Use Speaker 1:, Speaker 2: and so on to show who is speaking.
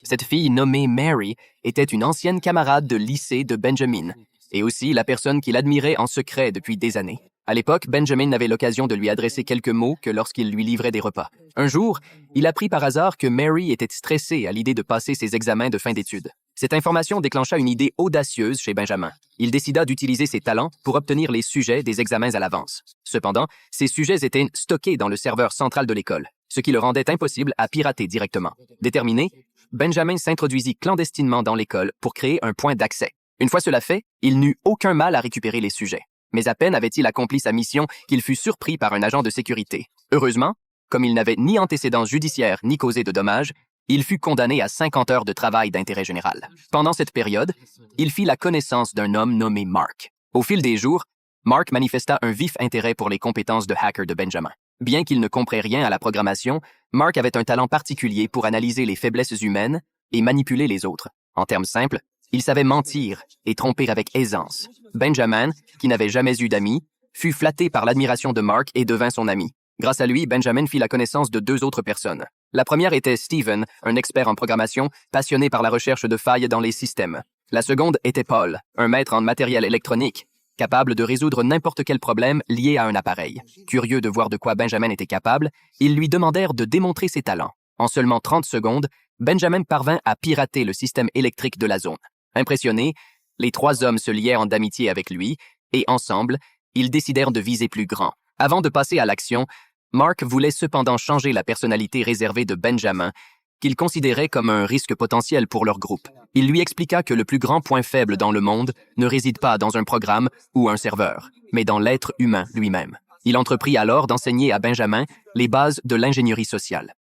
Speaker 1: Cette fille nommée Mary était une ancienne camarade de lycée de Benjamin, et aussi la personne qu'il admirait en secret depuis des années. À l'époque, Benjamin n'avait l'occasion de lui adresser quelques mots que lorsqu'il lui livrait des repas. Un jour, il apprit par hasard que Mary était stressée à l'idée de passer ses examens de fin d'études. Cette information déclencha une idée audacieuse chez Benjamin. Il décida d'utiliser ses talents pour obtenir les sujets des examens à l'avance. Cependant, ces sujets étaient stockés dans le serveur central de l'école, ce qui le rendait impossible à pirater directement. Déterminé, Benjamin s'introduisit clandestinement dans l'école pour créer un point d'accès. Une fois cela fait, il n'eut aucun mal à récupérer les sujets. Mais à peine avait-il accompli sa mission qu'il fut surpris par un agent de sécurité. Heureusement, comme il n'avait ni antécédents judiciaires ni causé de dommages, il fut condamné à 50 heures de travail d'intérêt général. Pendant cette période, il fit la connaissance d'un homme nommé Mark. Au fil des jours, Mark manifesta un vif intérêt pour les compétences de hacker de Benjamin. Bien qu'il ne comprenne rien à la programmation, Mark avait un talent particulier pour analyser les faiblesses humaines et manipuler les autres. En termes simples, il savait mentir et tromper avec aisance. Benjamin, qui n'avait jamais eu d'amis, fut flatté par l'admiration de Mark et devint son ami. Grâce à lui, Benjamin fit la connaissance de 2 autres personnes. La première était Steven, un expert en programmation, passionné par la recherche de failles dans les systèmes. La seconde était Paul, un maître en matériel électronique, capable de résoudre n'importe quel problème lié à un appareil. Curieux de voir de quoi Benjamin était capable, ils lui demandèrent de démontrer ses talents. En seulement 30 secondes, Benjamin parvint à pirater le système électrique de la zone. Impressionnés, les 3 hommes se lièrent d'amitié avec lui et ensemble, ils décidèrent de viser plus grand. Avant de passer à l'action, Mark voulait cependant changer la personnalité réservée de Benjamin, qu'il considérait comme un risque potentiel pour leur groupe. Il lui expliqua que le plus grand point faible dans le monde ne réside pas dans un programme ou un serveur, mais dans l'être humain lui-même. Il entreprit alors d'enseigner à Benjamin les bases de l'ingénierie sociale.